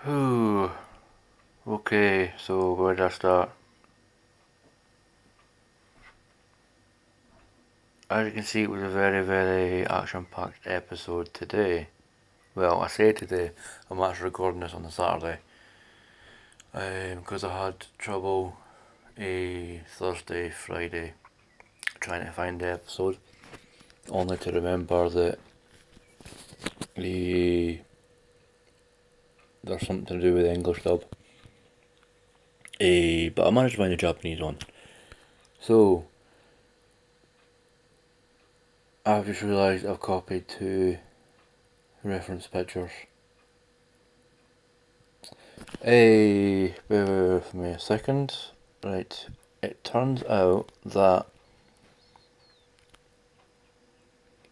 Whew. Okay, so where did I start? As you can see, it was a very action-packed episode today. Well, I say today, I'm actually recording this on the Saturday. Because I had trouble Thursday, Friday, trying to find the episode. Only to remember that there's something to do with the English dub. But I managed to find the Japanese one. So, I've just realised I've copied two reference pictures. Bear with me a second. Right, it turns out that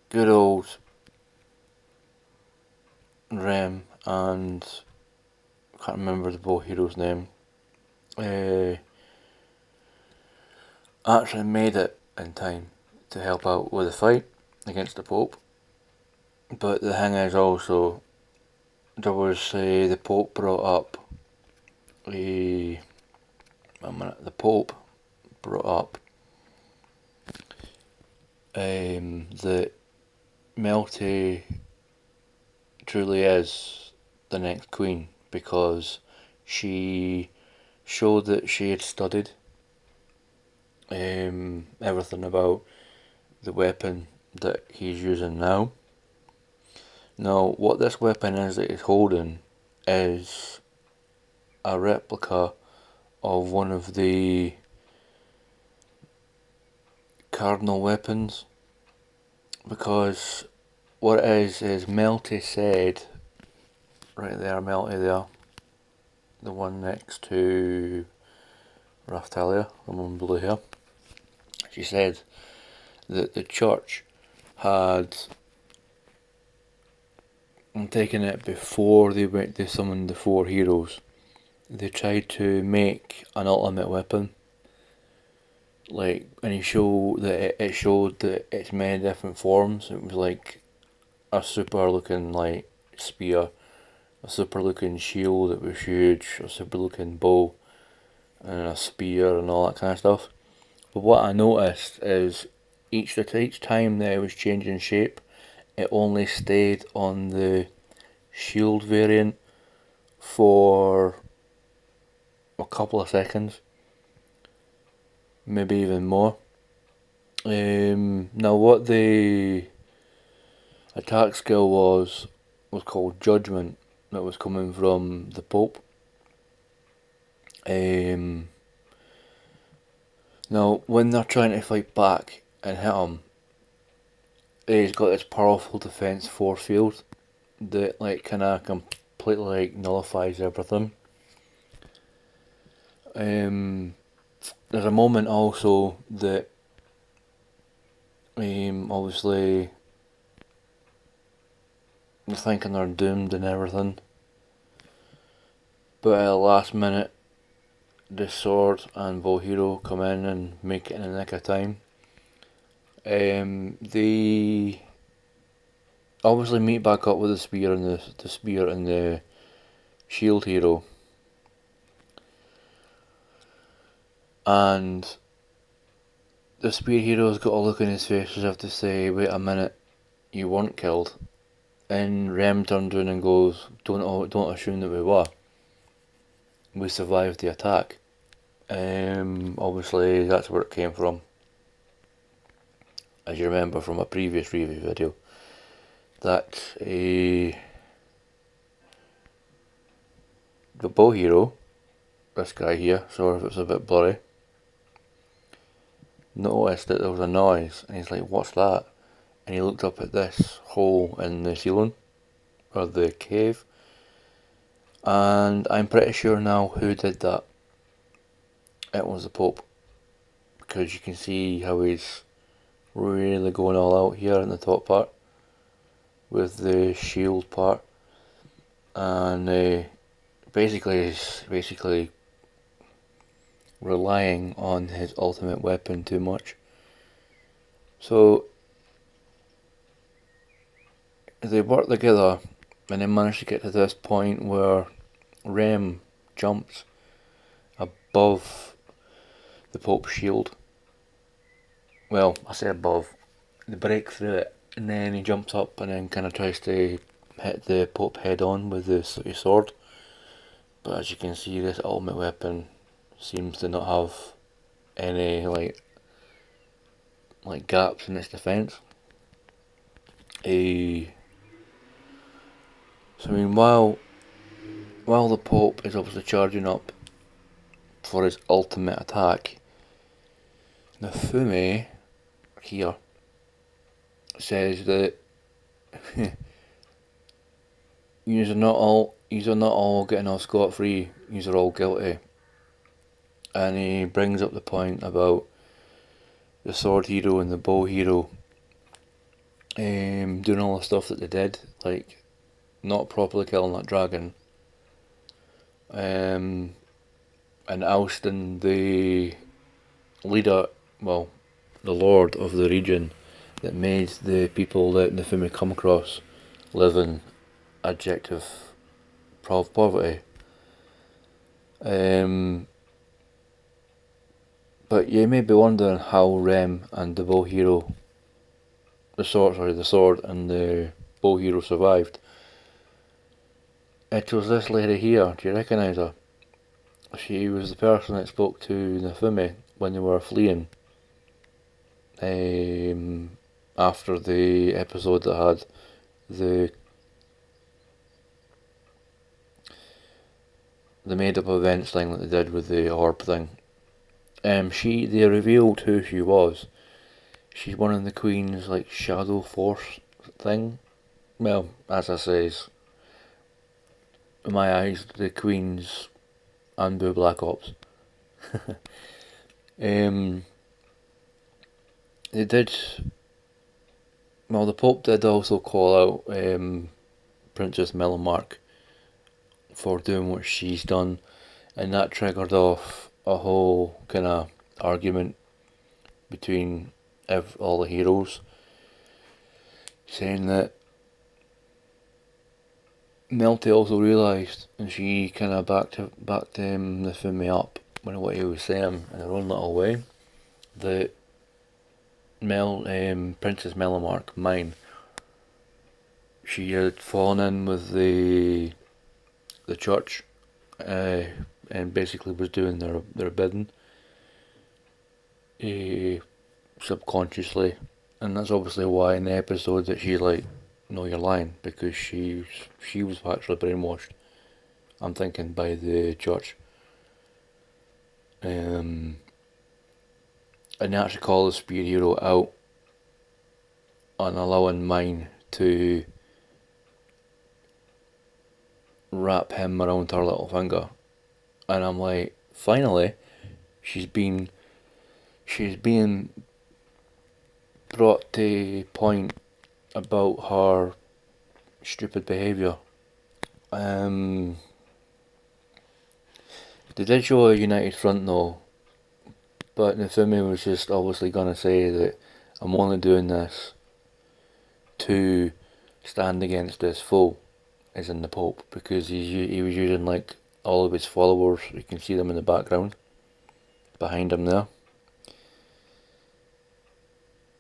good old Rem and I can't remember the bow hero's name. Actually made it in time to help out with the fight against the Pope. But the thing is also there was the Pope brought up the Pope brought up that Melty truly is the next queen because she showed that she had studied everything about the weapon that he's using now. Now, what this weapon is that he's holding is a replica of one of the cardinal weapons, because what it is Melty said, right there, Melty there, the one next to Raftalia, the one below here, she said that the church had taken it before they summoned the four heroes. They tried to make an ultimate weapon, and it showed that it's many different forms. It was like a super looking spear, a super looking shield that was huge, a super looking bow, and a spear and all that kind of stuff. But what I noticed is each time that it was changing shape, it only stayed on the shield variant for a couple of seconds, maybe even more. Now what the attack skill was called Judgment, that was coming from the Pope. Now when they're trying to fight back and hit him, he's got this powerful defense force field that kinda completely nullifies everything. There's a moment also that obviously they're thinking they're doomed and everything, but at the last minute the sword and bow hero come in and make it in the nick of time. They obviously meet back up with the spear and the Sheild Hero, and the spear hero's got a look in his face as if to say, "Wait a minute, you weren't killed." And Rem turns around and goes, "Don't assume that we were. We survived the attack." Obviously that's where it came from, as you remember from a previous review video, that the bow hero, this guy here, sorry if it's a bit blurry, noticed that there was a noise and he's like, "What's that?" And he looked up at this hole in the ceiling, or the cave, and I'm pretty sure now who did that. It was the Pope, because you can see how he's really going all out here in the top part with the shield part, and he's basically relying on his ultimate weapon too much. So they work together and they manage to get to this point where Rem jumps above the Pope's shield. Well, I say above. They break through it, and then he jumps up and then kind of tries to hit the Pope head on with his sword. But as you can see, this ultimate weapon seems to not have any like gaps in its defense. So I mean, while the Pope is obviously charging up for his ultimate attack, Naofumi here says that yous are not all getting off scot free. Yous are all guilty, and he brings up the point about the sword hero and the bow hero doing all the stuff that they did, like not properly killing that dragon, and ousting the leader, well, the lord of the region that made the people that Naofumi come across live in abjective poverty. But you may be wondering how Rem and the bow hero, the sword and the bow hero survived. It was this lady here. Do you recognise her? She was the person that spoke to Naofumi when they were fleeing. After the episode that had the made up events thing that they did with the orb thing. They revealed who she was. She's one of the Queen's like shadow force thing. Well, as I says, in my eyes, the Queen's Anbu Black Ops. They did. Well, the Pope did also call out Princess Melamark for doing what she's done, and that triggered off a whole kind of argument between all the heroes, saying that Melty also realised, and she kind of backed Naofumi up when what he was saying in her own little way, that Princess Melamark, mine, she had fallen in with the church, and basically was doing their bidding, subconsciously, and that's obviously why in the episode that she's like, "No, you're lying," because she was actually brainwashed. I'm thinking by the church, and they actually call the Spear Hero out on allowing mine to wrap him around her little finger, and I'm like, finally, she's being brought to point about her stupid behaviour. They did show a united front though, but Naofumi was just obviously gonna say that I'm only doing this to stand against this foe, as in the Pope, because he was using like all of his followers. You can see them in the background behind him there.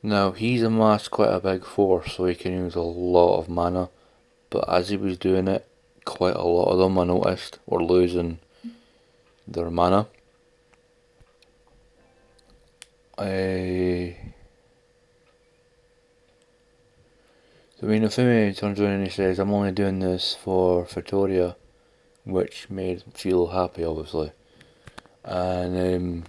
Now he's amassed quite a big force, so he can use a lot of mana, but as he was doing it, quite a lot of them I noticed were losing their mana. So Naofumi turns around and he says, "I'm only doing this for fitoria," which made him feel happy, obviously. And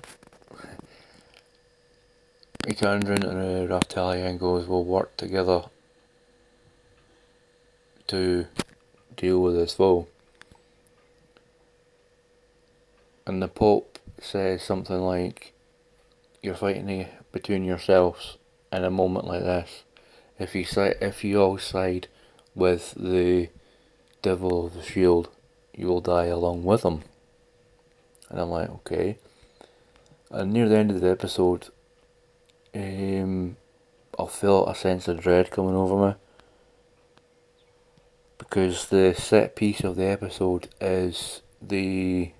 he turns around to Raftalia and goes, "We'll work together to deal with this foe." And the Pope says something like, "You're fighting between yourselves in a moment like this. If you all side with the devil of the shield, you will die along with him." And I'm like, okay. And near the end of the episode, I felt a sense of dread coming over me, because the set piece of the episode is the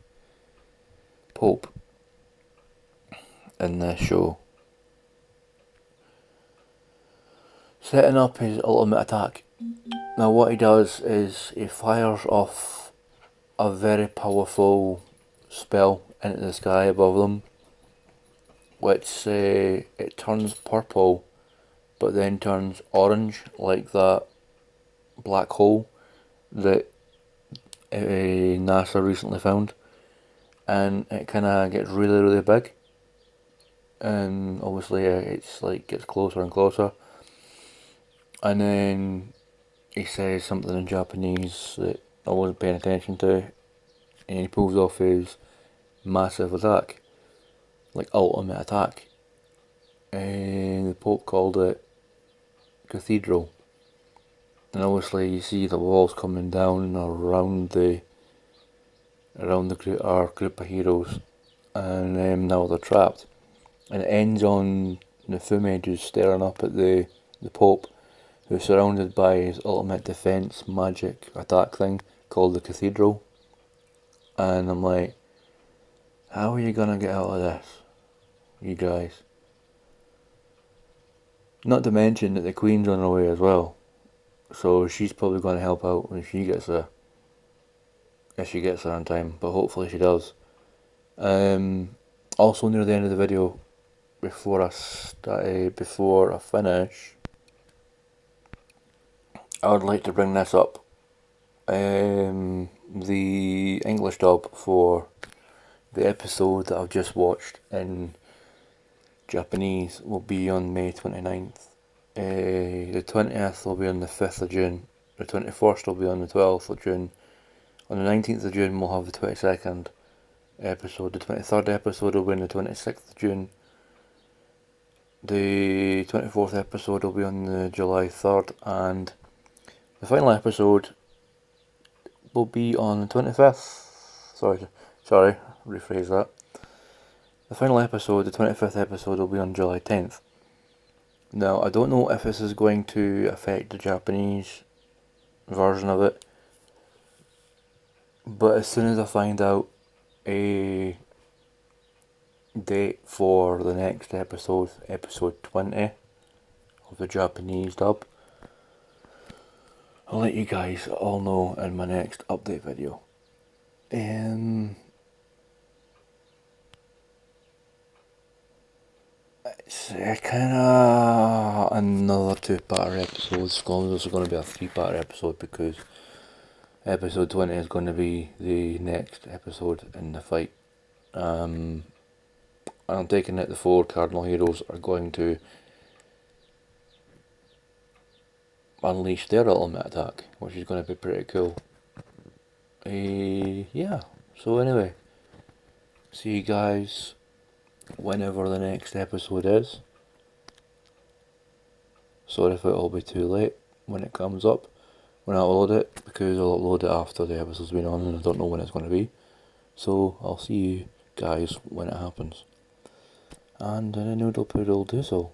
Pope in this show, setting up his ultimate attack. Now what he does is he fires off a very powerful spell into the sky above them, which it turns purple but then turns orange like that black hole that NASA recently found, and it kind of gets really really big, and obviously it's like gets closer and closer, and then he says something in Japanese that I wasn't paying attention to, and he pulls off his massive attack, like ultimate attack, and the Pope called it Cathedral. And obviously you see the walls coming down around our group of heroes, and now they're trapped. And it ends on Naofumi just staring up at the Pope, who's surrounded by his ultimate defense magic attack thing called the Cathedral. And I'm like, how are you gonna get out of this, you guys? Not to mention that the Queen's on her way as well, so she's probably gonna help out when she gets there. If she gets there on time, but hopefully she does. Also near the end of the video, before I finish, I would like to bring this up. The English dub for the episode that I've just watched in Japanese will be on May 29th. The 20th will be on the 5th of June. The 21st will be on the 12th of June. On the 19th of June we'll have the 22nd episode. The 23rd episode will be on the 26th of June. The 24th episode will be on the July 3rd, and the final episode will be on the 25th. Sorry, rephrase that. The final episode, the 25th episode, will be on July 10th. Now, I don't know if this is going to affect the Japanese version of it, but as soon as I find out a date for the next episode, episode 20 of the Japanese dub, I'll let you guys all know in my next update video. It's kinda another 2-part episode. It's also going to be a 3-part episode, because episode 20 is going to be the next episode in the fight. I'm taking it the 4 cardinal heroes are going to unleash their ultimate attack, which is going to be pretty cool. Yeah, so anyway, see you guys whenever the next episode is. Sorry if it'll be too late when it comes up, when I upload it, because I'll upload it after the episode's been on and I don't know when it's going to be. So I'll see you guys when it happens. And in a noodle poodle do so.